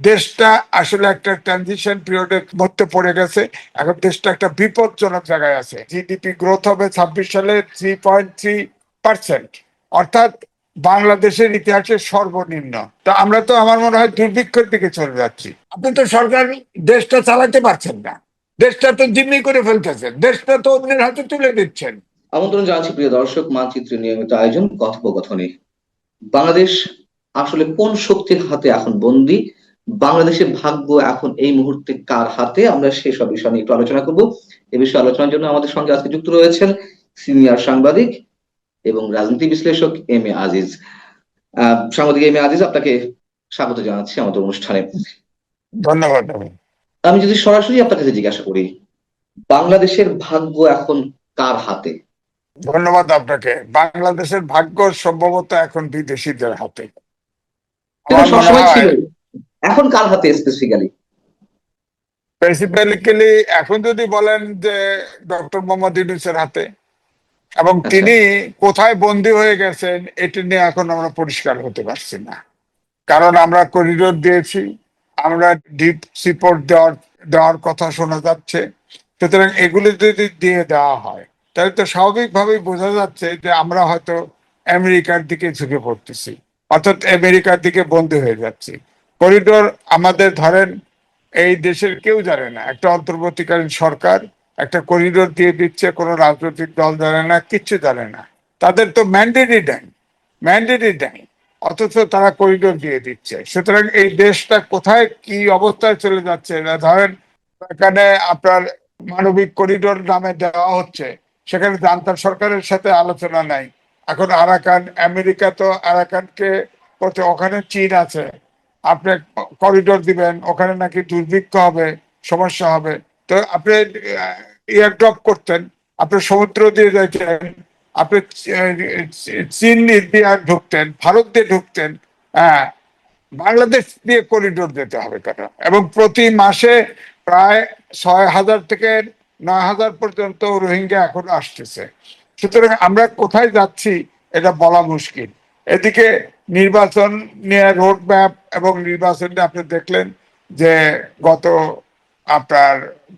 দেশটা আসলে একটা ট্রানজিশন পিরিয়ডের মধ্যে পড়ে গেছে। এখন দেশটা একটা বিপজ্জনক জায়গায় আছে। জিডিপি গ্রোথ হবে 26 সালে 3.3%, অর্থাৎ বাংলাদেশের ইতিহাসের সর্বনিম্ন। তা আমরা তো আমার মনে হয় দুর্ভিক্ষের দিকে চলে যাচ্ছি। আপনি তো সরকার দেশটা চালাতে পারছেন না, দেশটা তো জিম্মি করে ফেলতেছেন, দেশটা তো অন্যের হাতে তুলে দিচ্ছেন। আমন্ত্রণ জানাচ্ছি প্রিয় দর্শক, মানচিত্রের নিয়মিত আয়োজন কথোপকথনে। বাংলাদেশ আসলে কোন শক্তির হাতে এখন বন্দী? বাংলাদেশের ভাগ্য এখন এই মুহূর্তে কার হাতে? আমরা সেসব বিষয় নিয়ে একটু আলোচনা করব। এ বিষয়ে আলোচনার জন্য আমাদের সঙ্গে আজকে যুক্ত রয়েছেন সিনিয়র সাংবাদিক এবং রাজনীতি বিশ্লেষক এম এ আজিজ। সাংবাদিক এম এ আজিজ, আপনাকে স্বাগত জানাচ্ছি আমাদের অনুষ্ঠানে। ধন্যবাদ। আমি যদি সরাসরি আপনার কাছে জিজ্ঞাসা করি, বাংলাদেশের ভাগ্য এখন কার হাতে? ধন্যবাদ আপনাকে। বাংলাদেশের ভাগ্য সম্ভবত এখন বিদেশিদের হাতে। সেটা আমার মনে সবসময় ছিল, হয় এখন কার হাতে স্পেসিফিক্যালি? বেসিক্যালি এখন যদি বলেন যে ডক্টর মোহাম্মদ ইউনূসের হাতে, এবং আচ্ছা। তিনি কোথায় বন্দী হয়ে গেছেন এটি নিয়ে এখন আমরা পরিষ্কার হতে পারছি না। কারণ আমরা করিডোর দিয়েছি, আমরা ডিপ সিপোর্ট দেওয়ার কথা শোনা যাচ্ছে। সুতরাং এগুলি যদি দিয়ে দেওয়া হয় তাহলে তো স্বাভাবিকভাবেই বোঝা যাচ্ছে যে আমরা হয়তো আমেরিকার দিকে ঝুঁকে পড়তেছি, অর্থাৎ আমেরিকার দিকে বন্দী হয়ে যাচ্ছি। করিডোর আমাদের ধরেন এই দেশের কেউ জানে না, একটা অন্তর্বর্তীকালীন সরকার একটা করিডোর দিয়ে দিচ্ছে, কোনো রাজনৈতিক দল জানে না, কিচ্ছু জানে না। তাদের তো ম্যান্ডেটই দেয়, অথচ তারা করিডোর দিয়ে দিচ্ছে। সুতরাং এই দেশটা কোথায় কি অবস্থায় চলে যাচ্ছে না, ধরেন এখানে আপনার মানবিক করিডোর নামে দেওয়া হচ্ছে, সেখানে জান্তার সরকারের সাথে আলোচনা নাই। এখন আরাকান, আমেরিকা তো আরাকানকে ওখানে চীন আছে, আপনি করিডোর দিবেন, ওখানে নাকি দুর্ভিক্ষ হবে, সমস্যা হবে। তো আপনি এয়ারড্রপ করতেন, আপনি সমুদ্র দিয়ে যাইতেন, আপনি চীন দিয়ে ঢুকতেন, ভারত দিয়ে ঢুকতেন। হ্যাঁ, বাংলাদেশ দিয়ে করিডোর দিতে হবে কেন? এবং প্রতি মাসে প্রায় 6,000 থেকে 9,000 পর্যন্ত রোহিঙ্গা এখন আসতেছে। সুতরাং আমরা কোথায় যাচ্ছি এটা বলা মুশকিল। এদিকে নির্বাচন নিয়ে রোড ম্যাপ, এবং নির্বাচন নিয়ে আপনি দেখলেন যে গত আপনার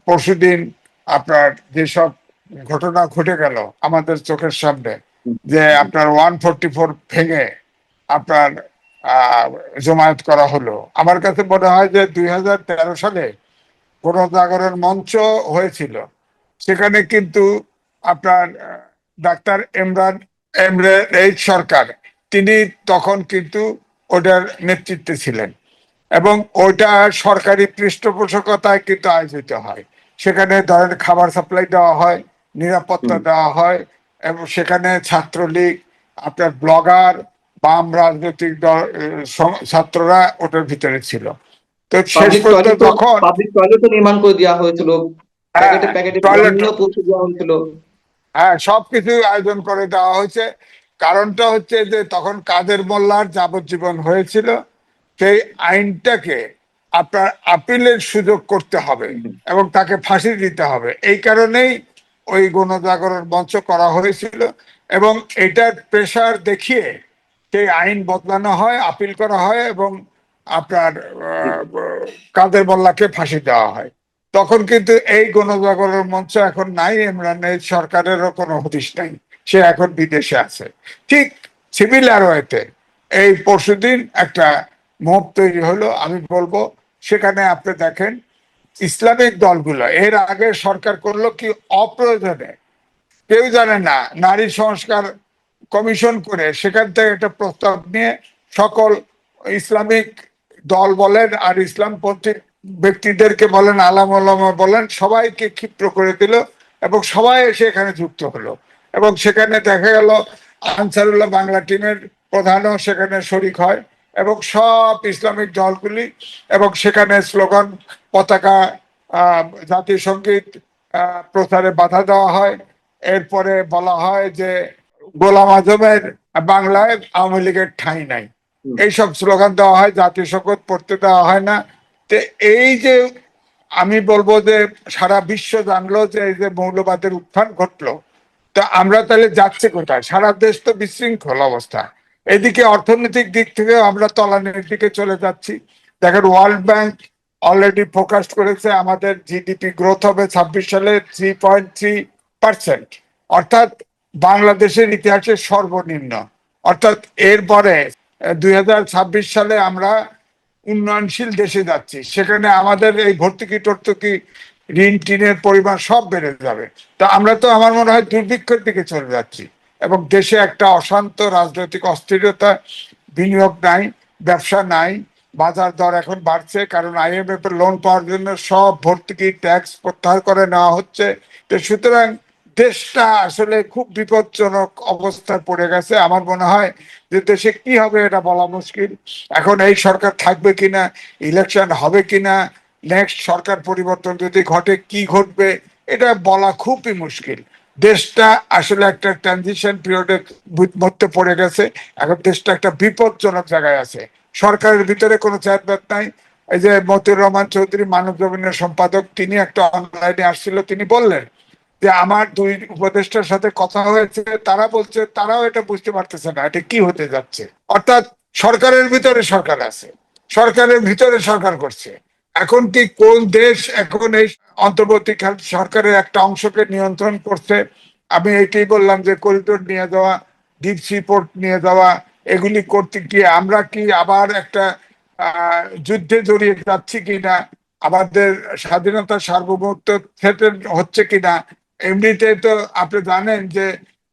পরশুদিন আপনার যেসব ঘটনা ঘটে গেল আমাদের চোখের সামনে, যে আপনার 144 ভেঙে আপনার জমায়েত করা হলো। আমার কাছে মনে হয় যে 2013 সালে গণজাগরণ মঞ্চ হয়েছিল, সেখানে কিন্তু আপনার ডাক্তার এমরে সরকার, তিনি তখন কিন্তু ওটার নেতৃত্বে ছিলেন, এবং ওইটা সরকারি পৃষ্ঠপোষকতায় কিন্তু আয়োজিত হয়। সেখানে ধরেন খাবার সাপ্লাই দেওয়া হয়, নিরাপত্তা দেওয়া হয়, এবং সেখানে ছাত্রলীগ, আপনার ব্লগার, বাম রাজনৈতিক দল, ছাত্ররা ওটার ভিতরে ছিল। তো শেষ পর্যন্ত যখন পাবলিক টয়লেটও নির্মাণ করে দেওয়া হয়েছিল, প্যাকেটে প্যাকেটে টয়লেট, পানিও পৌঁছে দেওয়া হয়েছিল। হ্যাঁ, সবকিছু আয়োজন করে দেওয়া হয়েছে। কারণটা হচ্ছে যে তখন কাদের মোল্লার যাবজ্জীবন হয়েছিল, সেই আইনটাকে আপনার আপিলের সুযোগ করতে হবে এবং তাকে ফাঁসি দিতে হবে। এই কারণেই ওই গণজাগরণ মঞ্চ করা হয়েছিল, এবং এটার প্রেশার দেখিয়ে সেই আইন বদলানো হয়, আপিল করা হয়, এবং আপনার কাদের মোল্লাকে ফাঁসি দেওয়া হয়। তখন কিন্তু এই গণজাগরণ মঞ্চ এখন নাই, ইমরান সরকারেরও কোনো হদিশ নাই, সে এখন বিদেশে আছে। ঠিক সিমিলার ওয়েতে এই পরশুদিন একটা মুভ তৈরি হলো, আমি বলবো সেখানে আপনি দেখেন ইসলামিক দলগুলো এর আগে সরকার করলো কি অপ্রয়োজনে, কেউ জানে না, নারী সংস্কার কমিশন করে সেখান থেকে একটা প্রস্তাব নিয়ে সকল ইসলামিক দল বলেন আর ইসলামপন্থী ব্যক্তিদেরকে বলেন, আলাম ওলামা বলেন, সবাইকে ক্ষিপ্র করে দিল, এবং সবাই এসে এখানে যুক্ত হলো। এবং সেখানে দেখা গেল আনসারুল্লাহ বাংলা টিমের প্রধানও সেখানে শরিক হয়, এবং সব ইসলামিক দলগুলি, এবং সেখানে স্লোগান, পতাকা, জাতীয় সঙ্গীত প্রচারে বাধা দেওয়া হয়। এরপরে বলা হয় যে গোলাম আজমের বাংলায় আওয়ামী লীগের ঠাঁই নাই, এইসব স্লোগান দেওয়া হয়, জাতীয় সংগীত পড়তে দেওয়া হয় না। তো এই যে আমি বলবো যে সারা বিশ্ব জানলো যে এই যে মৌলবাদের উত্থান ঘটলো, তা আমরা তাহলে যাচ্ছি কোথায়? সারা দেশ তো বিশৃঙ্খল অবস্থা। এদিকে অর্থনৈতিক দিক থেকে আমরা তলানির দিকে চলে যাচ্ছি। দেখেন ওয়ার্ল্ড ব্যাংক অলরেডি ফোকাস করেছে আমাদের জিডিপি গ্রোথ হবে 26 সালে 3.3%, অর্থাৎ বাংলাদেশের ইতিহাসে সর্বনিম্ন। অর্থাৎ এরপরে 2026 সালে আমরা উন্নয়নশীল দেশে যাচ্ছি, সেখানে আমাদের এই ভর্তুকি টর্তুকি ঋণ টিনের পরিমাণ সব বেড়ে যাবে। তা আমরা তো আমার মনে হয় দুর্ভিক্ষের দিকে চলে যাচ্ছি, এবং দেশে একটা অশান্ত রাজনৈতিক অস্থিরতা, বিনিয়োগ নাই, ব্যবসা নাই, বাজার দর এখন বাড়ছে, কারণ IMF এর লোন পাওয়ার জন্য সব ভর্তুকি ট্যাক্স প্রত্যাহার করে নেওয়া হচ্ছে। তো সুতরাং দেশটা আসলে খুব বিপজ্জনক অবস্থায় পড়ে গেছে। আমার মনে হয় যে দেশে কি হবে এটা বলা মুশকিল। এখন এই সরকার থাকবে কিনা, ইলেকশন হবে কিনা, নেক্সট সরকার পরিবর্তন যদি ঘটে কি ঘটবে, এটা বলা খুবই মুশকিল। দেশটা আসলে একটা ট্রানজিশন পিরিয়ডের মধ্যে পড়ে গেছে। এখন দেশটা একটা বিপজ্জনক জায়গায় আছে। সরকারের ভিতরে কোনো চেয়ারম্যান নাই। এই যে মতিউর রহমান চৌধুরী মানব জমিনের সম্পাদক, তিনি একটা অনলাইনে আসছিল, তিনি বললেন যে আমার 2 উপদেষ্টার সাথে কথা হয়েছে, তারা বলছে তারাও এটা বুঝতে পারতেছে না এটা কি হতে যাচ্ছে। অর্থাৎ সরকারের ভিতরে সরকার আছে, সরকারের ভিতরে সরকার করছে। এখন কি কোন দেশ এখন এই অন্তর্বর্তীকালীন সরকারের একটা অংশকে নিয়ন্ত্রণ করছে? আমি এইটাই বললাম যে করিডোর নিয়ে যাওয়া, ডিপ সি পোর্ট নিয়ে যাওয়া, এগুলি করতে গিয়ে আমরা কি আবার একটা যুদ্ধে জড়িয়ে যাচ্ছি কিনা, আমাদের স্বাধীনতা সার্বভৌমত্ব থ্রেটেন হচ্ছে কিনা। এমনিতে তো আপনি জানেন যে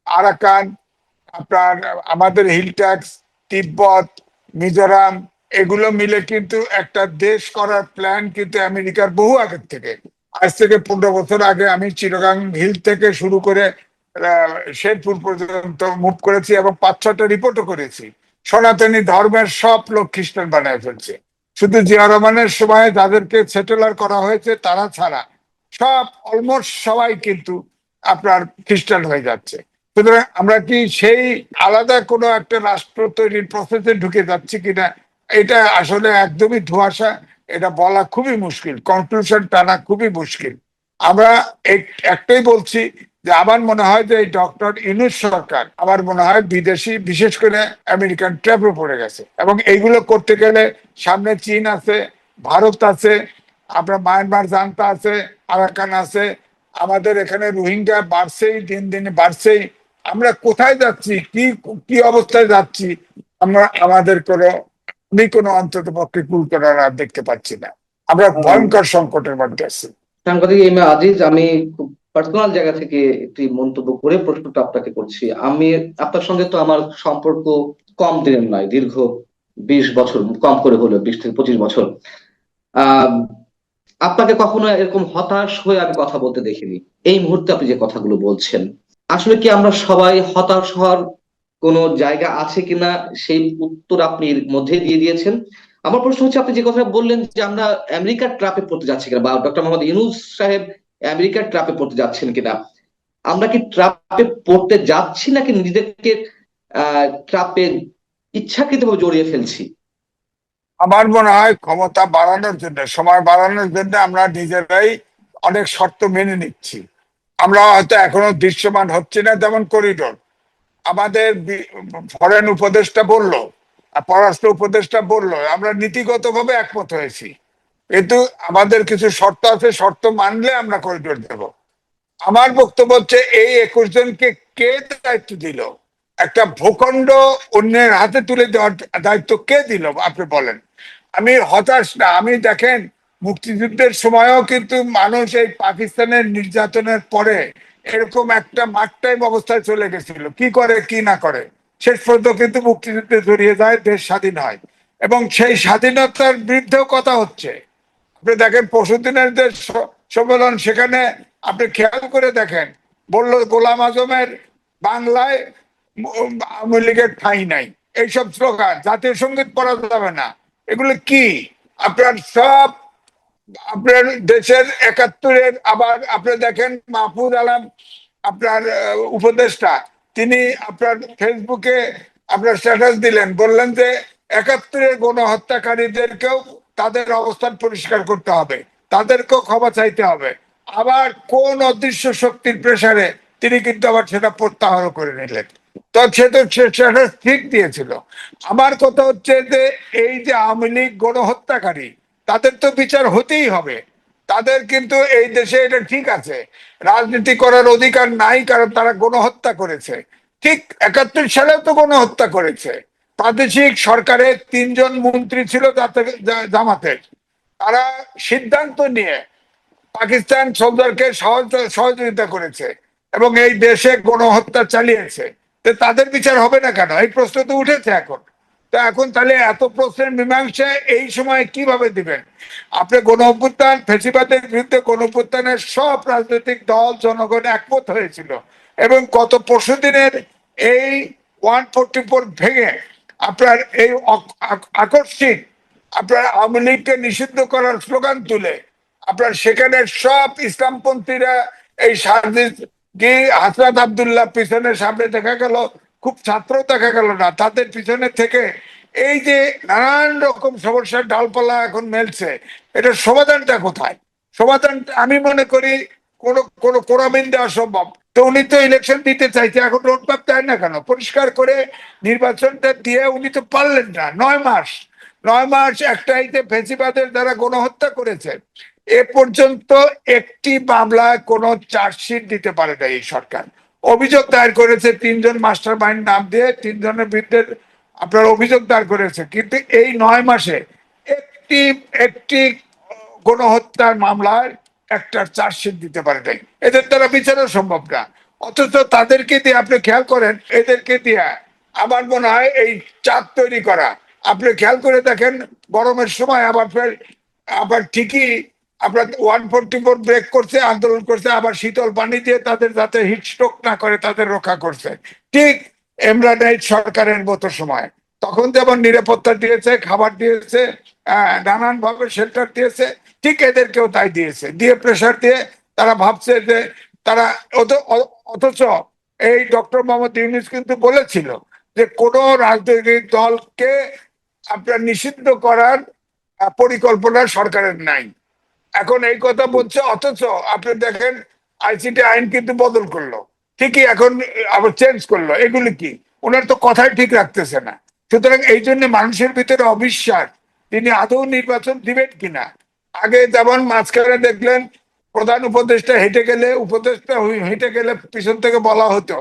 আরাকান, আপনার আমাদের হিল ট্যাক্স, তিব্বত, মিজোরাম, এগুলো মিলে কিন্তু একটা দেশ করার প্ল্যান কিন্তু আমেরিকার বহু আগের থেকে। আজ থেকে 15 বছর আগে আমি চিটাগাং হিল থেকে শুরু করে শেরপুর পর্যন্ত মুভ করেছি, এবং 5-6টা রিপোর্টও করেছি। সনাতনী ধর্মের সব লোক খ্রিস্টান বানায় ফেলছে। শুধু জিয়া রহমানের সময় যাদেরকে সেটেলার করা হয়েছে তারা ছাড়া সব অলমোস্ট সবাই কিন্তু আপনার খ্রিস্টান হয়ে যাচ্ছে। সুতরাং আমরা কি সেই আলাদা কোনো একটা রাষ্ট্র তৈরির প্রসেসে ঢুকে যাচ্ছি কিনা, এটা আসলে একদমই ধোঁয়াশা। এটা বলা খুবই মুশকিল, কনক্লুশন টানা খুবই মুশকিল। আমরা একটাই বলছি যে আমার মনে হয় যে এই ডক্টর ইউনূস সরকার, আমার মনে হয় বিদেশি, বিশেষ করে আমেরিকান ট্র্যাপে পড়ে গেছে, এবং এইগুলো করতে গেলে সামনে চীন আছে, ভারত আছে, আপনার মায়ানমার জান্তা আছে, আরাকান আছে, আমাদের এখানে রোহিঙ্গা বাড়ছেই, দিন দিন বাড়ছেই। আমরা কোথায় যাচ্ছি, কি কি অবস্থায় যাচ্ছি, আমরা আমাদের কোনো অন্তত পক্ষে কুল করার আর দেখতে পাচ্ছি না। আমরা ভয়ঙ্কর সংকটের মধ্যে আছি। সাংবাদিক ইমা আজিজ, আমি খুব পার্সোনাল জায়গা থেকে একটি মন্তব্য করে প্রশ্নটা আপনাকে করছি। আমি আপনার সঙ্গে তো আমার সম্পর্ক কম দিনের নয়, দীর্ঘ 20 বছর, কম করে হলো 20 থেকে 25 বছর। আহ আপনাকে কখনো এরকম হতাশ হয়ে আমি কথা বলতে দেখিনি। এই মুহূর্তে আপনি যে কথাগুলো বলছেন, আসলে কি আমরা সবাই হতাশ হওয়ার কোনো জায়গা আছে কিনা, সেই উত্তর আপনি এর মধ্যে দিয়ে দিয়েছেন। আমার প্রশ্ন হচ্ছে, আপনি যে কথা বললেন যে আমরা আমেরিকার ট্র্যাপে পড়তে যাচ্ছি কিনা, বা ডক্টর মোহাম্মদ ইউনূস সাহেব আমেরিকার ট্র্যাপে পড়তে যাচ্ছেন কিনা, আমরা কি ট্র্যাপে পড়তে যাচ্ছি নাকি নিজেদেরকে ট্র্যাপে ইচ্ছাকৃতভাবে জড়িয়ে ফেলছি? আমার মনে হয় ক্ষমতা বাড়ানোর জন্য, সময় বাড়ানোর জন্য আমরা নিজেরাই অনেক শর্ত মেনে নিচ্ছি। আমরা হয়তো এখনো দৃশ্যমান হচ্ছে না, যেমন করিডোর। আমাদের ফরেন উপদেষ্টা বলল, পররাষ্ট্র উপদেষ্টা বলল, আমরা নীতিগতভাবে একমত হয়েছি, কিন্তু আমাদের কিছু শর্ত আছে, শর্ত মানলে আমরা করিডোর দেব। আমার বক্তব্য হচ্ছে এই 21 জনকে কে দায়িত্ব দিল? একটা ভূখণ্ড অন্যের হাতে তুলে দেওয়ার দায়িত্ব কে দিল আপনি বলেন? আমি হতাশ না। আমি দেখেন, মুক্তিযুদ্ধের সময়ও কিন্তু মানুষ এই পাকিস্তানের নির্যাতনের পরে এরকম একটা মাঠ টাইম অবস্থায় চলে গেছিল, কি করে কি না করে, শেষ পর্যন্ত কিন্তু মুক্তিযুদ্ধে জড়িয়ে যায়, দেশ স্বাধীন হয়, এবং সেই স্বাধীনতার বিরুদ্ধেও কথা হচ্ছে। আপনি দেখেন পরশুদিনের যে সম্মেলন, সেখানে আপনি খেয়াল করে দেখেন, বলল গোলাম আজমের বাংলায় আওয়ামী লীগের ঠাঁই নাই, এইসব স্লোগান, জাতীয় সঙ্গীত পড়া যাবে না, এগুলো কি? আপনার সব আপনার দেশের 71-এর, আবার আপনি দেখেন মাহফুজ আলম আপনার উপদেষ্টা, তিনি আপনার ফেসবুকে আপনার স্ট্যাটাস দিলেন, বললেন যে 71-এর গণহত্যাকারীদেরকেও তাদের অবস্থান পরিষ্কার করতে হবে, তাদেরকেও ক্ষমা চাইতে হবে। আবার কোন অদৃশ্য শক্তির প্রেসারে তিনি কিন্তু আবার সেটা প্রত্যাহার করে নিলেন। তো সেটা ঠিক দিয়েছিল। আমার কথা হচ্ছে যে এই যে আওয়ামী লীগ গণহত্যাকারী, তাদের তো বিচার হতেই হবে। তাদের কিন্তু এই দেশে এটা ঠিক আছে, রাজনীতি করার অধিকার নাই, কারণ তারা গণহত্যা করেছে। ঠিক 71 সালেও তো গণহত্যা করেছে। প্রাদেশিক সরকারের 3 জন মন্ত্রী ছিল জামাতের, তারা সিদ্ধান্ত নিয়ে পাকিস্তান সরকারকে সহযোগিতা করেছে এবং এই দেশে গণহত্যা চালিয়েছে। তো তাদের বিচার হবে না কেন, এই প্রশ্ন তো উঠেছে এখন। তো এখন তাহলে এত প্রশ্নের মীমাংসা এই সময় কিভাবে দিবেন? আপনি গণ অভ্যুত্থান, ফেসিবাদের বিরুদ্ধে গণ অভ্যুত্থানের সব রাজনৈতিক দল জনগণ একমত হয়েছিল, এবং গত পরশুদিনের এই 144 ভেঙে আপনার এই আকস্মিক আপনার আওয়ামী লীগকে নিষিদ্ধ করার স্লোগান তুলে আপনার সেখানে সব ইসলামপন্থীরা এই হাসরাত আব্দুল্লাহ পিছনের সামনে দেখা গেল, খুব ছাত্র দেখা গেল না, তাদের পিছনে থেকে এই যে নানান রকম সমস্যার ডালপালা এখন মেলছে, এটার সমাধানটা কোথায়? সমাধান আমি মনে করি কোন কোন কোরামিন দেওয়া সম্ভব। তো উনি তো ইলেকশন দিতে চাইছে, এখন রোডম্যাপ দেয় না কেন? পরিষ্কার করে নির্বাচনটা দিয়ে উনি তো পারলেন না। 9 মাস, 9 মাস একটাইতে ফেসিবাদের দ্বারা গণহত্যা করেছে। এ পর্যন্ত একটি মামলায় কোনো চার্জশিট দিতে পারে না এই সরকার। অভিযোগ দায়ের করেছে 3 জন মাস্টার মাইন্ড নাম দিয়ে, 3 জনের বিরুদ্ধে আপনার অভিযোগ দায়ের করেছে, কিন্তু এই 9 মাসে একটি একটি গণহত্যার মামলায় একটা চার্জশিট দিতে পারে নাই। এদের দ্বারা বিচারও সম্ভব না। অথচ তাদেরকে দিয়ে আপনি খেয়াল করেন, এদেরকে দিয়ে আমার মনে হয় এই চাপ তৈরি করা। আপনি খেয়াল করে দেখেন, গরমের সময় আবার ঠিকই আপনার 144 ব্রেক করছে, আন্দোলন করছে, আবার শীতল পানি দিয়ে তাদের যাতে হিট স্ট্রোক না করে তাদের রক্ষা করছে। ঠিক ইমরান সরকারের মতো সময় তখন যেমন নিরাপত্তা দিয়েছে, খাবার দিয়েছে, নানান ভাবে শেল্টার দিয়েছে, ঠিক এদেরকেও তাই দিয়েছে, দিয়ে প্রেশার দিয়ে তারা ভাবছে যে তারা অথচ এই ডক্টর মোহাম্মদ ইউনূস কিন্তু বলেছিল যে কোন রাজনৈতিক দলকে আপনার নিষিদ্ধ করার পরিকল্পনা সরকারের নাই। এখন এই কথা বলছে, অথচ আপনি দেখেন আইসিটি আইন কিন্তু বদল করলো, ঠিকই এখন আবার চেঞ্জ করলো। এগুলি কি, ওনার তো কথাই ঠিক রাখতেছে না। সুতরাং এই জন্য মানুষের ভিতরে অবিশ্বাস, তিনি আদৌ নির্বাচন দিবেন কিনা। আগে যেমন মাঝখানে দেখলেন প্রধান উপদেষ্টা হেঁটে গেলে, উপদেষ্টা হেঁটে গেলে পিছন থেকে বলা হতো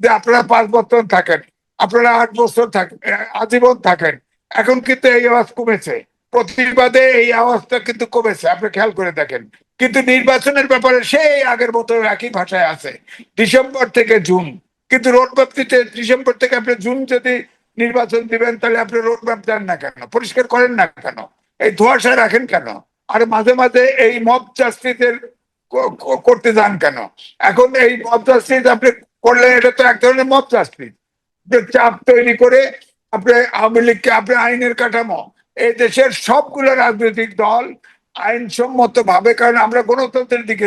যে আপনারা 5 বছর থাকেন, আপনারা 8 বছর থাকেন, আজীবন থাকেন। এখন কিন্তু এই আওয়াজ কমেছে, প্রতিবাদে এই আওয়াজটা কিন্তু কমেছে, আপনি খেয়াল করে দেখেন। কিন্তু নির্বাচনের ব্যাপারে সেই আগের মতো একই ভাষায় আছে, ডিসেম্বর থেকে জুন। কিন্তু রোডম্যাপ দিতে ডিসেম্বর থেকে আপনি জুন যদি নির্বাচন দিবেন, তাহলে আপনি রোডম্যাপ দেন না কেন, পরিষ্কার করেন না কেন, এই ধোঁয়াশা রাখেন কেন? আর মাঝে মাঝে এই মব জাস্টিসের করতে যান কেন? এখন এই মব জাস্টিস আপনি করলে এটা তো এক ধরনের মব জাস্টিস, চাপ তৈরি করে আপনি আওয়ামী লীগকে, আপনি আইনের কাঠামো, এই দেশের সবগুলো রাজনৈতিক দল আইনসম্মত ভাবে, কারণ আমরা গণতন্ত্রের দিকে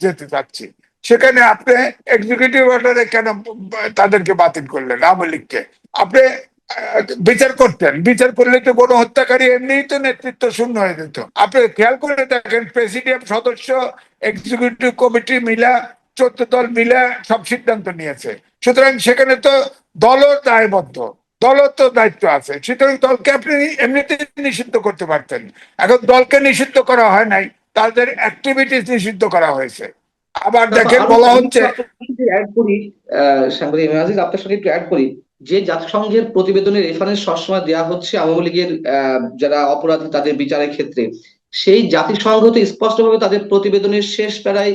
যেতে চাচ্ছি, সেখানে আপনি এক্সিকিউটিভ অর্ডারে কেন তাদেরকে বাতিল করলেন? আওয়ামী লীগকে আপনি বিচার করতেন, বিচার করলে তো গণহত্যাকারী এমনিই তো নেতৃত্ব শূন্য হয়ে যেত। আপনি খেয়াল করে দেখেন, প্রেসিডিয়াম সদস্য, এক্সিকিউটিভ কমিটি মিলা, 14 দল মিলা সব সিদ্ধান্ত নিয়েছে। সুতরাং সেখানে তো দলও দায়বদ্ধ, দলও তো দায়িত্ব আছে। সুতরাং দলকে আপনি এমনিতে নিষিদ্ধ করতে পারতেন। এখন দলকে নিষিদ্ধ করা হয় নাই, তাদের অ্যাক্টিভিটিস নিষিদ্ধ করা হয়েছে। আবার দেখেন বলা হচ্ছে, সাংবাদিক মেয়াজিজ আপনার সাথে একটু অ্যাড করি, যে জাতিসংঘের প্রতিবেদনের রেফারেন্স সবসময় দেওয়া হচ্ছে আওয়ামী লীগের যারা অপরাধী তাদের বিচারের ক্ষেত্রে, সেই জাতিসংঘ তো স্পষ্টভাবে তাদের প্রতিবেদনের শেষ প্যারায়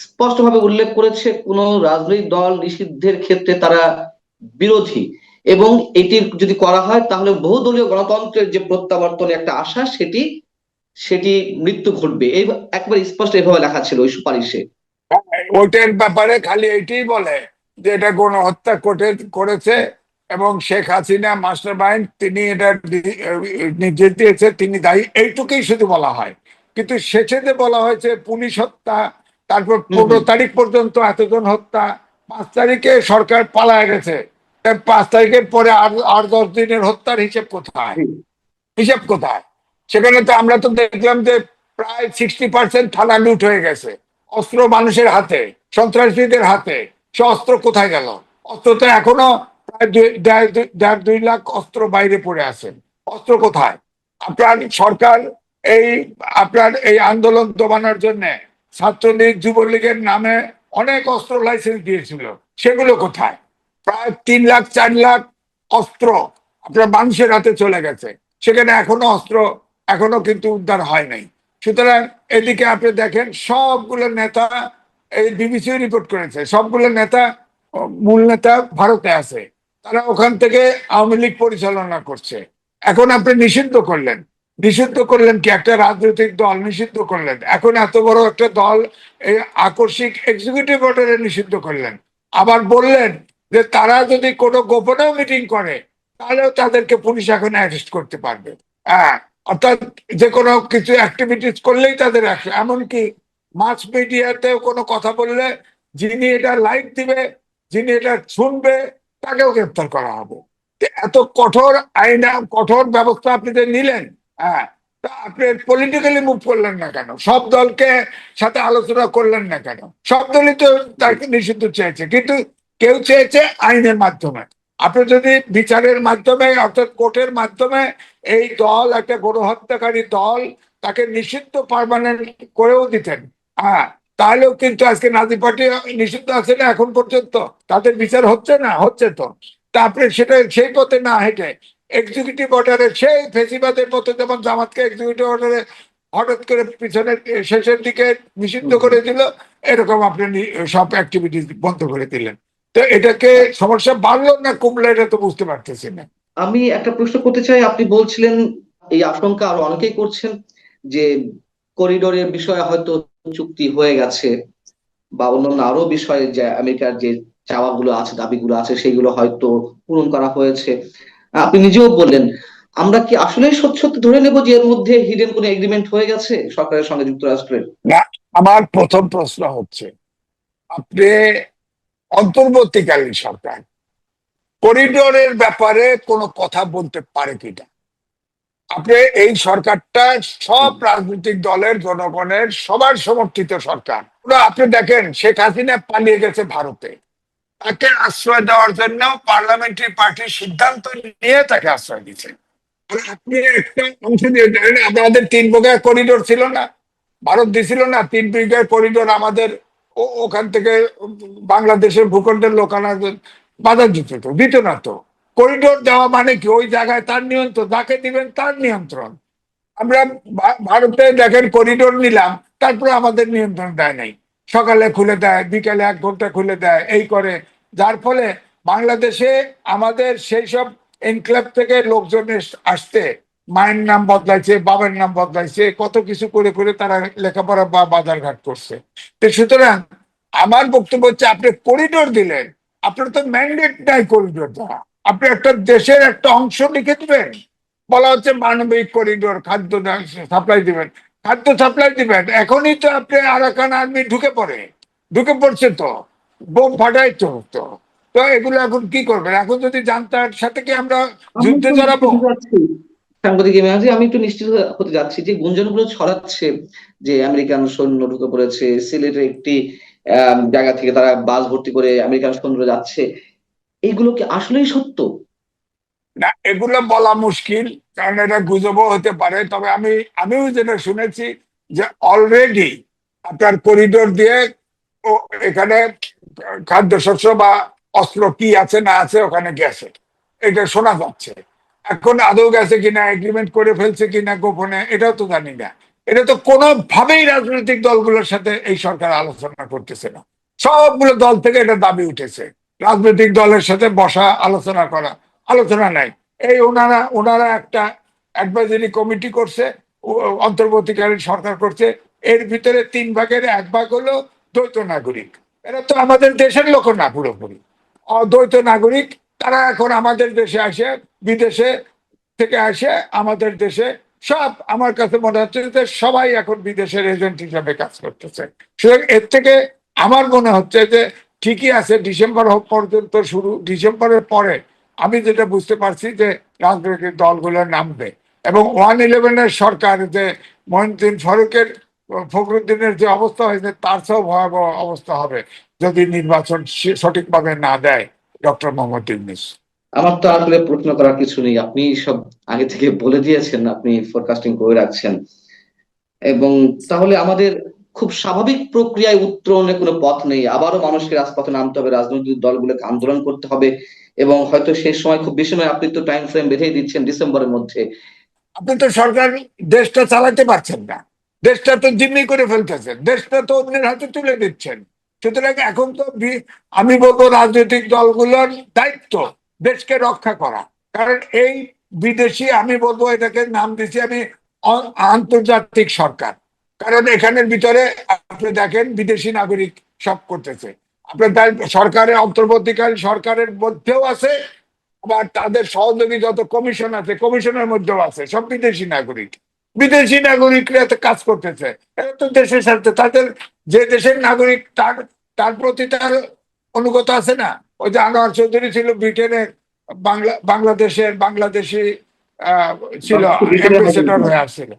স্পষ্টভাবে উল্লেখ করেছে কোন রাজনৈতিক দল নিষিদ্ধের ক্ষেত্রে তারা বিরোধী, এবং এটি যদি করা হয় তাহলে বহুদলীয় গণতন্ত্রের যে প্রত্যাবর্তনের একটা আশা সেটি সেটি মৃত্যু ঘটবে, এই একবার স্পষ্ট এভাবে লেখা ছিল ওই সুপারিশে। ওইটার ব্যাপারে খালি এইটাই বলে যে এটা গণহত্যা করেছে এবং শেখ হাসিনা মাস্টার মাইন্ড, তিনি এটা নির্দেশ দিয়েছে, তিনি দায়ী, এইটুকুই শুধু বলা হয়। কিন্তু শেষে যে বলা হয়েছে পুলিশ হত্যা, তারপর 15 তারিখ পর্যন্ত এতজন হত্যা, 5 তারিখে সরকার পালায় গেছে, 5 তারিখের পরে আর 10 দিনের হত্যার হিসেব কোথায়? হিসেব কোথায়? সেখানে তো আমরা তো দেখলাম যে প্রায় 60% থানা লুট হয়ে গেছে, অস্ত্র মানুষের হাতে, সন্ত্রাসীদের হাতে। সে অস্ত্র কোথায় গেল? অস্ত্র তো এখনো প্রায় 1.5-2 লাখ অস্ত্র বাইরে পড়ে আছে। অস্ত্র কোথায়? আপনার সরকার এই আপনার এই আন্দোলন দমানোর জন্য ছাত্রলীগ যুবলীগের নামে অনেক অস্ত্র লাইসেন্স দিয়েছিল, সেগুলো কোথায়? প্রায় 3 লাখ 4 লাখ অস্ত্র আপনার মানুষের হাতে চলে গেছে, সেখানে এখনো অস্ত্র এখনো কিন্তু উদ্ধার হয় নাই। সুতরাং এদিকে আপনি দেখেন সবগুলো নেতা, এই বিবিসি রিপোর্ট করেছে, সবগুলো নেতা, মূল নেতা ভারতে আছে, তারা ওখান থেকে আওয়ামী লীগ পরিচালনা করছে। এখন আপনি নিষিদ্ধ করলেন, নিষিদ্ধ করলেন কি? একটা রাজনৈতিক দল নিষিদ্ধ করলেন, এখন এত বড় একটা দল এই আকস্মিক এক্সিকিউটিভ অর্ডারে নিষিদ্ধ করলেন। আবার বললেন যে তারা যদি কোনো গোপনেও মিটিং করে তাহলেও তাদেরকে পুলিশ এখন অ্যারেস্ট করতে পারবে। হ্যাঁ, অর্থাৎ যে কোনো কিছু অ্যাক্টিভিটিস করলেই তাদের অ্যাকশন। এমনকি মাস মিডিয়াতেও কোনো কথা বললে যিনি এটা লাইভ দিবে, যিনি এটা শুনবে, তাকেও গ্রেপ্তার করা হবে। তো এত কঠোর আইন, কঠোর ব্যবস্থা আপনি যে নিলেন, হ্যাঁ, তা আপনি পলিটিক্যালি মুভ করলেন না কেন? সব দলকে সাথে আলোচনা করলেন না কেন? সব দলই তো তাকে নিষিদ্ধ চেয়েছে, কিন্তু কেউ চেয়েছে আইনের মাধ্যমে। আপনি যদি বিচারের মাধ্যমে অর্থাৎ কোর্টের মাধ্যমে এই দল একটা গণহত্যাকারী দল, তাকে নিষিদ্ধ পার্মানেন্ট করেও দিতেন, হ্যাঁ, তাহলেও কিন্তু আজকে নাজি পার্টি নিষিদ্ধ আছে না এখন পর্যন্ত? তাদের বিচার হচ্ছে না? হচ্ছে তো। তা আপনি সেটা সেই পথে না হেঁটে এক্সিকিউটিভ অর্ডারে সেই ফেসিবাদের মতো, যেমন জামাতকে এক্সিকিউটিভ অর্ডারে হঠাৎ করে পিছনের শেষের দিকে নিষিদ্ধ করে দিল, এরকম আপনি সব অ্যাক্টিভিটি বন্ধ করে দিলেন। তো এটাকে সমস্যা বাড়লো না কমলো, এটা তো বুঝতে পারতেছি না। আমি একটা প্রশ্ন করতে চাই। আপনি বলছিলেন এই আশঙ্কা আরো অনেকেই করছেন যে করিডোরের বিষয়ে হয়তো চুক্তি হয়ে গেছে, বা অন্যান্য আরো বিষয়ে যে আমেরিকার যে চাওয়াগুলো আছে, দাবিগুলো আছে, সেগুলো হয়তো পূরণ করা হয়েছে। আপনি নিজেও বললেন, আমরা কি আসলে সত্যি সত্যি ধরে নেব যে এর মধ্যে হিডেন কোনো এগ্রিমেন্ট হয়ে গেছে সরকারের সঙ্গে যুক্তরাষ্ট্রের? না, আমার প্রথম প্রশ্ন হচ্ছে, আপনি অন্তর্বর্তীকালীন সরকার করিডোরের ব্যাপারে কোনো কথা বলতে পারে কিনা? আপনি এই সরকারটা সব রাজনৈতিক দলের, জনগণের, সবার সমর্থিত সরকার। আপনি দেখেন শেখ হাসিনা পালিয়ে গেছে ভারতে, তাকে আশ্রয় দেওয়ার জন্য পার্লামেন্টারি পার্টির সিদ্ধান্ত নিয়ে তাকে আশ্রয় দিচ্ছে। আপনি একটা অংশ দিয়ে দেন, আমাদের 3 বিঘা করিডোর ছিল না, ভারত দিছিল না 3 বিঘা করিডোর আমাদের, ওখান থেকে বাংলাদেশের ভূখণ্ডের লোক আনার বাধা দিত? তো দিত না তো। করিডোর দেওয়া মানে কি? ওই জায়গায় তার নিয়ন্ত্রণ, যাকে দিবেন তার নিয়ন্ত্রণ। আমরা ভারতে দেখেন করিডোর নিলাম, তারপরে আমাদের নিয়ন্ত্রণ দেয় নাই, সকালে খুলে দেয়, বিকালে 1 ঘন্টা খুলে দেয়, এই করে। যার ফলে বাংলাদেশে আমাদের সেই সব এনক্লেভ থেকে লোকজন আসতে, মায়ের নাম বদলাইছে, বাবার নাম বদলাইছে, কত কিছু করে করে তারা লেখাপড়া বা বাজারঘাট করছে। তো সুতরাং আমার বক্তব্য হচ্ছে, আপনি করিডোর দিলেন, আপনার তো ম্যান্ডেট নাই করিডোর দেওয়া। আপনি একটা দেশের একটা অংশ লিখে দিবেন, বলা হচ্ছে মানবিক করিডোর, খাদ্য সাপ্লাই দিবেন। খাদ্য সাপ্লাই দিবেন, এখনই তো আপনি আরাকান আর্মি ঢুকে পড়ছে তো, বোম ফাটাই তো। তো তো এগুলো এখন কি করবেন? এখন যদি জানতার সাথে কি আমরা আমি যুদ্ধে একটু জড়াবো? নিশ্চিত যাচ্ছি, সাংবাদিক মেয়াজি, আমি একটু নিশ্চিত হতে যাচ্ছি যে গুঞ্জনগুলো ছড়াচ্ছে যে আমেরিকান সৈন্য ঢুকে পড়েছে সিলেটের একটি জায়গা থেকে, তারা বাস ভর্তি করে আমেরিকান সৈন্য যাচ্ছে, এইগুলো কি আসলেই সত্য? না, এগুলো বলা মুশকিল, কারণ এটা গুজবও হতে পারে। তবে আমিও যেটা শুনেছি যে অলরেডি আপনার করিডোর দিয়ে ও এখানে খাদ্যশস্য বা অস্ত্র কি আছে না আছে ওখানে গেছে, এটা শোনা যাচ্ছে। এখন আদৌ গেছে কিনা, এগ্রিমেন্ট করে ফেলছে কিনা গোপনে, এটাও তো জানি না। এটা তো কোনোভাবেই রাজনৈতিক দলগুলোর সাথে এই সরকার আলোচনা করতেছে না। সবগুলো দল থেকে এটা দাবি উঠেছে, রাজনৈতিক দলের সাথে বসা, আলোচনা করা। আলোচনা নাই। এই ওনারা ওনারা একটা অ্যাডভাইজারি কমিটি করছে, অন্তর্বর্তীকালীন সরকার করছে। এর ভিতরে 3 ভাগের 1 ভাগ হলো দ্বৈত নাগরিক। এরা তো আমাদের দেশের লোক না, পুরোপুরি অদ্বৈত নাগরিক। তারা এখন আমাদের দেশে আসে, বিদেশে থেকে আসে আমাদের দেশে। সব আমার কাছে মনে হচ্ছে যে সবাই এখন বিদেশের এজেন্ট হিসাবে কাজ করতেছে। সুতরাং এর থেকে আমার মনে হচ্ছে যে ঠিকই আছে, ডিসেম্বর পর্যন্ত শুরু, ডিসেম্বরের পরে আমি যেটা বুঝতে পারছি যে রাজনৈতিক দলগুলো নামবে। এবং 1-11-এর সরকার যে মহিউদ্দিন ফারুকের, ফখরুদ্দিনের যে অবস্থা হয়েছে, তার চেয়েও ভয়াবহ অবস্থা হবে যদি নির্বাচন সঠিকভাবে না দেয়। ডক্টর মোহাম্মদ ইউনূস। আমার তো আসলে প্রশ্ন করার কিছু নেই, আপনি সব আগে থেকে বলে দিয়েছেন, আপনি ফোরকাস্টিং করে রাখছেন। এবং তাহলে আমাদের খুব স্বাভাবিক প্রক্রিয়ায় উত্তরণের কোনো পথ নেই, আবারও মানুষকে রাজপথে নামতে হবে, রাজনৈতিক দলগুলোকে আন্দোলন করতে হবে। এবং হয়তো সেই সময় খুব বেশি নয়, আপনি তো টাইম ফ্রেম বেঁধেই দিচ্ছেন ডিসেম্বরের মধ্যে। আপনি তো সরকার দেশটা চালাতে পারছেন না, দেশটা তো জিম্মি করে ফেলতেছেন, দেশটা তো অন্যের হাতে তুলে দিচ্ছেন। সুতরাং এখন তো আমি বলবো রাজনৈতিক দলগুলোর দায়িত্ব দেশকে রক্ষা করা। কারণ এই বিদেশি, আমি বলবো এটাকে নাম দিচ্ছি আমি আন্তর্জাতিক সরকার। কারণ এখানের ভিতরে আপনি দেখেন বিদেশি নাগরিক সব করতেছে। আপনার তার সরকারের অন্তর্বর্তীকালীন সরকারের মধ্যেও আছে, আবার তাদের সহযোগী যত কমিশন আছে কমিশনের মধ্যেও আছে সব বিদেশি নাগরিক। বিদেশি নাগরিকরা তো কাজ করতেছে, এরা তো দেশের সাথে তাদের, যে দেশের নাগরিক তার তার প্রতি তার অনুগত আছে না। ওই যে আনোয়ার চৌধুরী ছিল ব্রিটেনের, বাংলাদেশি আহ, ছিল, ব্রিটেনের মতো অ্যাম্বাসেডর হয়ে আসছিল।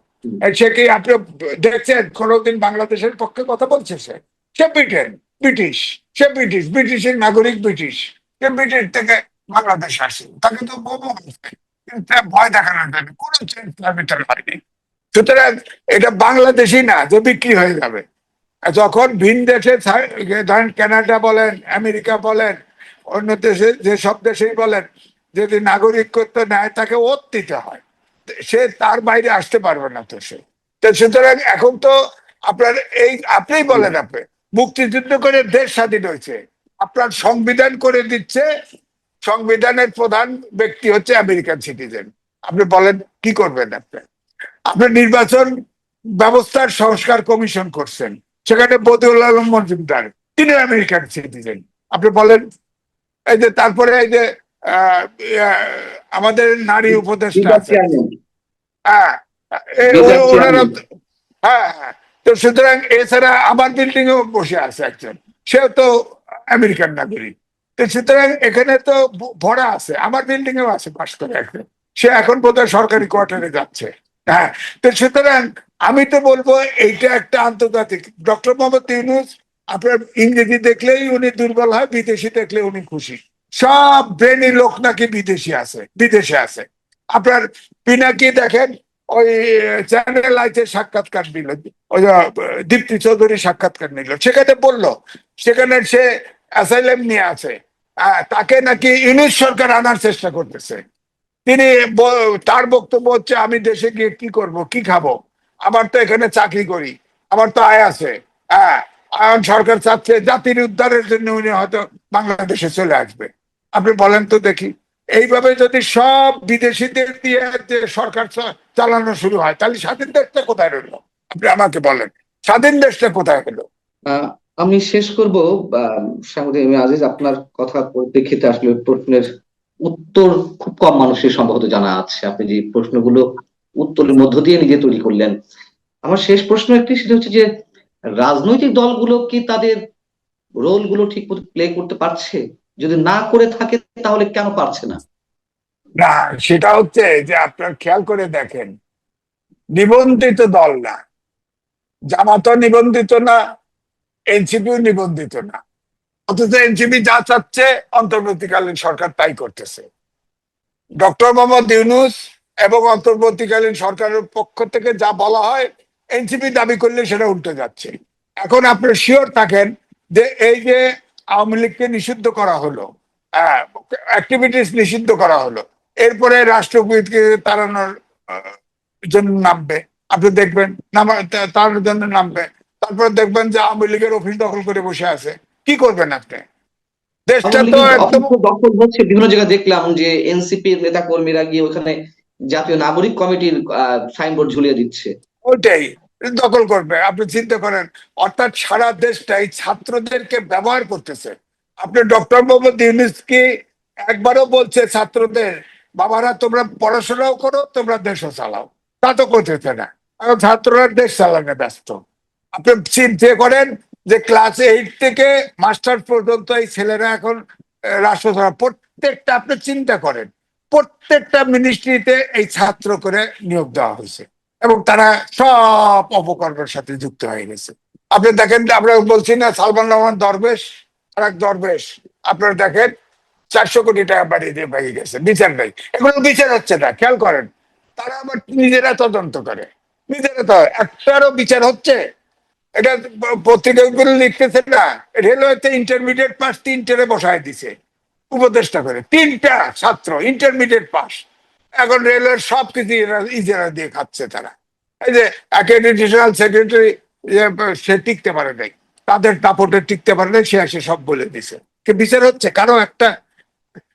সে কি আপনি দেখছেন কোনোদিন বাংলাদেশের পক্ষে কথা বলছে? সে সে ব্রিটেন, ব্রিটিশ, সে ব্রিটিশের নাগরিক, ব্রিটিশ। সে ব্রিটেন থেকে বাংলাদেশ আসে, তাকে তো বলবো ভয় দেখানোর জন্য কোনো চেঞ্জ তার ভিতরে হয়নি। সুতরাং এটা বাংলাদেশি না যে বিক্রি হয়ে যাবে। যখন ভিন দেশে ধরেন কানাডা বলেন, আমেরিকা বলেন, অন্য দেশে যে সব দেশেই বলেন, যদি নাগরিকত্ব নেয় তাকে ওত দিতে হয়, সে তার বাইরে আসতে পারবে না। তো সে তো সুতরাং এখন তো আপনার এই আপনিই বলেন, আপনি মুক্তিযুদ্ধ করে দেশ স্বাধীন হয়েছে, আপনার সংবিধান করে দিচ্ছে, সংবিধানের প্রধান ব্যক্তি হচ্ছে আমেরিকান সিটিজেন। আপনি বলেন কি করবেন? আপনি নির্বাচন ব্যবস্থার সংস্কার কমিশন করছেন, সেখানে বদিউল আলম মজুমদার, তিনি আমেরিকান সিটিজেন। আপনি বলেন, এই যে তারপরে এই যে আহ, আহ, আমাদের নারী উপদেষ্টা আছেন, হ্যাঁ, ওনারা, হ্যাঁ হ্যাঁ। তো সুতরাং এছাড়া আমার বিল্ডিং এও বসে আছে একজন, সেও তো আমেরিকান নাগরিক। তো সুতরাং এখানে তো ভরা আছে, আমার বিল্ডিং এও আছে পাশ করে একজন, সে এখন বোধহয় সরকারি কোয়ার্টারে যাচ্ছে। হ্যাঁ। তো সুতরাং আমি তো বলবো এইটা একটা আন্তর্জাতিক, ডক্টর মোহাম্মদ ইউনূস আপনার ইংরেজি দেখলেই উনি দুর্বল হয়, বিদেশি দেখলে উনি খুশি। সব ব্রেনি লোক নাকি বিদেশে আছে। আপনার পিনাকি দেখেন, ওই চ্যানেল আইতে সাক্ষাৎকার দিল, ওই দীপ্তি চৌধুরী সাক্ষাৎকার নিল, সেখানে বললো সেখানে সে অ্যাসাইলাম নিয়ে আছে, তাকে নাকি ইউনূস সরকার আনার চেষ্টা করতেছে। তিনি তার বক্তব্য হচ্ছে আমি দেশে গিয়ে কি করব, কি খাবো, আমার তো এখানে চাকরি করি, আমার তো আয় আছে। হ্যাঁ, আয়ন সরকার চাচ্ছে জাতির উদ্ধারের জন্য উনি হয়তো বাংলাদেশে চলে আসবে। আপনি বলেন তো দেখি, এইভাবে যদি সব বিদেশিদের দিয়ে যে সরকার চালানো শুরু হয়, তাহলে স্বাধীন দেশটা কোথায় রইলো? আপনি আমাকে বলেন, স্বাধীন দেশটা কোথায় হলো? আহ, আমি শেষ করব। সাংবাদিক আজিজ, আপনার কথা পরিপ্রেক্ষিতে আসলে প্রশ্নের উত্তর খুব কম মানুষের সম্ভবত জানা আছে, আপনি যে প্রশ্নগুলো উত্তরের মধ্য দিয়ে নিজে তৈরি করলেন। আমার শেষ প্রশ্ন একটি, সেটা হচ্ছে যে রাজনৈতিক দলগুলো কি তাদের রোল গুলো ঠিক মতো প্লে করতে পারছে? যদি না করে থাকে তাহলে কেন পারছে না? না, সেটা হচ্ছে যে আপনার খেয়াল করে দেখেন, নিবন্ধিত দল না, জামাতও নিবন্ধিত না, এনসিপিও নিবন্ধিত না, অথচ এনসিপি যা চাচ্ছে অন্তর্বর্তীকালীন সরকার তাই করতেছে। ডক্টর মোহাম্মদ ইউনূস এবং অন্তর্বর্তীকালীন সরকারের পক্ষ থেকে যা বলা হয়, এনসিপি দাবি করলে সেটা উল্টে যাচ্ছে। এখন আপনি শিওর থাকেন যে এই যে আওয়ামী লীগকে নিষিদ্ধ করা হলো, অ্যাক্টিভিটিস নিষিদ্ধ করা হলো, এরপরে রাষ্ট্রপতিকে তাড়ানোর জন্য নামবে, আপনি দেখবেন তার জন্য নামবে। তারপর দেখবেন যে আওয়ামী লীগের অফিস দখল করে বসে আছে। কি করবেন আপনি? দেশটা আওয়ামী তো লীগের একদম, অফিস দখল হচ্ছে, বিভিন্ন জায়গায় দেখলাম যে এনসিপির নেতা কর্মীরা গিয়ে ওখানে জাতীয় নাগরিক কমিটির সাইনবোর্ড ঝুলিয়ে দিচ্ছে। ওইটাই দখল করবে। আপনি চিন্তা করেন, অর্থাৎ সারা দেশটাই ছাত্রদেরকে ব্যবহার করতেছে। আপনি ডক্টর মোহাম্মদ ইউনূস কি একবারও বলছে ছাত্রদের, বাবারা তোমরা পড়াশোনাও করো, তোমরা দেশও চালাও? তা তো করতেছে না, এখন ছাত্ররা দেশ চালানো ব্যস্ত। আপনি চিন্তা করেন যে ক্লাস 8 থেকে মাস্টার পর্যন্ত এই ছেলেরা এখন রাষ্ট্র চালায়। প্রত্যেকটা, আপনি চিন্তা করেন, প্রত্যেকটা মিনিস্ট্রিতে এই ছাত্র করে নিয়োগ দেওয়া হয়েছে, এবং তারা সব অপকর্মের সাথে যুক্ত হয়ে গেছে। আপনি দেখেন, আমরা বলছি না সালমান রহমান দরবেশ আর এক দরবেশ, আপনারা দেখেন 400 কোটি টাকা বাড়িয়ে দিয়ে পাইয়ে গেছে, বিচার নেই, এগুলো বিচার হচ্ছে না, খেয়াল করেন। তারা আবার নিজেরা তদন্ত করে, নিজেরা তো, একটারও বিচার হচ্ছে? এটা পত্রিকাগুলো লিখতেছে না, রেলওয়েতে ইন্টারমিডিয়েট পাস 3টে বসায় দিছে উপদেষ্টা করে, 3টা ছাত্র ইন্টারমিডিয়েট পাস, এখন রেলওয়ের সবকিছু ইজারা দিয়ে খাচ্ছে তারা। এই যে অ্যাক্রেডিটেশনাল সেক্রেটারি, সে টিকতে পারে নাই, তাদের দাপটে টিকতে পারে নাই, সে এসে সব বলে দিছে। কি বিচার হচ্ছে কারো একটা?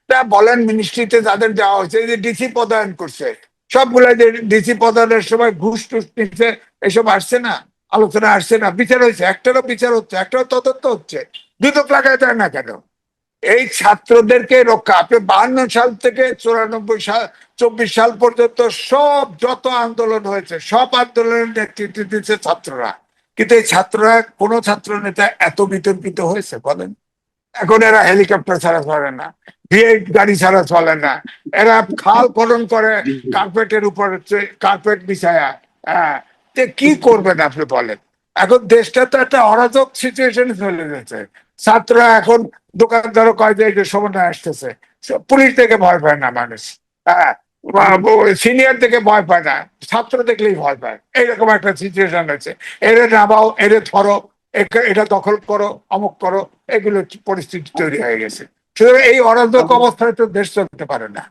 তা বলেন মিনিস্ট্রিতে যাদের দেওয়া হয়েছে, এই যে ডিসি পদায়ন করছে, সবগুলা যে ডিসি পদায়নের সময় ঘুষ টুস নিচ্ছে, এসব আসছে না, আলোচনা আসছে না, বিচার হয়েছে? একটারও বিচার হচ্ছে? একটারও তদন্ত হচ্ছে? দুদক লাগায় দেয় না কেন? এই ছাত্রদেরকে রক্ষা, আপনি 52 সাল থেকে 94 সাল 24 সাল পর্যন্ত সব যত আন্দোলন হয়েছে, সব আন্দোলনের নেতৃত্ব দিচ্ছে ছাত্ররা, কিন্তু এই ছাত্ররা, কোন ছাত্র নেতা এত বিতর্কিত হয়েছে বলেন? এখন এরা হেলিকপ্টার ছাড়া চলে না, ভিএইট গাড়ি ছাড়া চলে না, এরা খাল খনন করে কার্পেটের উপর কার্পেট বিছায়া। হ্যাঁ, কি করবেন আপনি বলেন? এখন দেশটা তো একটা অরাজক সিচুয়েশন চলে গেছে। ছাত্ররা এখন, দোকানদারও কয় যে এই যে সমন্বয় আসতেছে, পুলিশ থেকে ভয় পায় না মানুষ, হ্যাঁ, সিনিয়র থেকে ভয় পায় না, ছাত্র দেখলেই ভয় পায়, এইরকম একটা সিচুয়েশন আছে। এরে নামাও, এরে ধরো, এটা দখল করো, অমুক করো, এগুলো পরিস্থিতি তৈরি হয়ে গেছে। সুতরাং এই অরাজক অবস্থায় তো দেশ চলতে পারে না।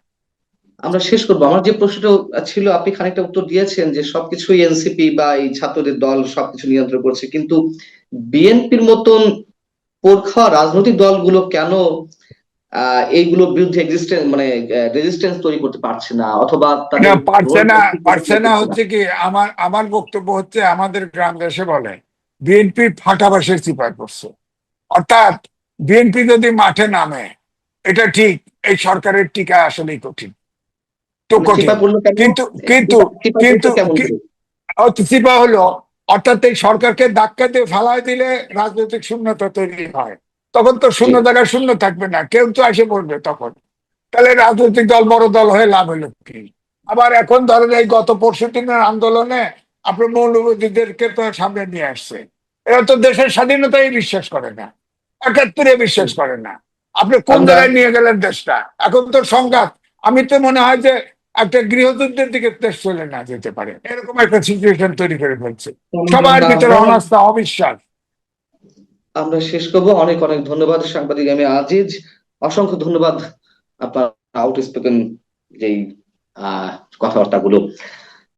আমরা শেষ করবো। আমার যে প্রশ্নটা ছিল, আপনি খানিকটা উত্তর দিয়েছেন যে সবকিছুই এনসিপি বা এই ছাত্রদের দল সবকিছু নিয়ন্ত্রণ করছে, কিন্তু বিএনপির মতন পোরখা রাজনৈতিক দলগুলো কেন এইগুলোর বিরুদ্ধে রেজিস্ট্যান্স তৈরি করতে পারছে না, অথবা তাদের পারছে রোল না, পারছে না হচ্ছে কি, আমার আমার বক্তব্য হচ্ছে, আমাদের গ্রাম দেশে বলে বিএনপি ফাটাবাসের চিপায় পড়ছে। অর্থাৎ বিএনপি যদি মাঠে নামে, এটা ঠিক, এই সরকারের টিকা আসলেই কঠিন, তো কঠিন। চিপা পড়লো কেন? কিন্তু কিন্তু চিপা কিন্তু পড়লো কেমন করে? চিপা হলো, অর্থাৎ এই সরকারকে ধাক্কা দিয়ে ফালাই দিলে রাজনৈতিক শূন্যতা তৈরি হয়, তখন তো জি। শূন্য জায়গায় শূন্য থাকবে না, কেউ তো এসে পড়বে তখন। তাহলে রাজনৈতিক দল বড় দল হয়ে লাভ হলো কি? আবার এখন ধরেন এই গত 65 দিনের আন্দোলনে আপনার মৌলবাদীদেরকে তো সামনে নিয়ে আসছে, এরা তো দেশের স্বাধীনতাই বিশ্বাস করে না, 71-এ বিশ্বাস করে না। আপনি কোন আমরা জায়গায় নিয়ে গেলেন দেশটা? এখন তো সংঘাত। আমি তো মনে হয় যে একটা গৃহযুদ্ধের দিকে দেশ চলে না যেতে পারে, এরকম একটা সিচুয়েশন তৈরি করে ফেলছে, সবার ভিতরে অনাস্থা, অবিশ্বাস। আমরা শেষ করবো। অনেক অনেক ধন্যবাদ সাংবাদিক আমি আজিজ, অসংখ্য ধন্যবাদ আপনার আউট স্পোকেন যেই কথাবার্তা গুলো।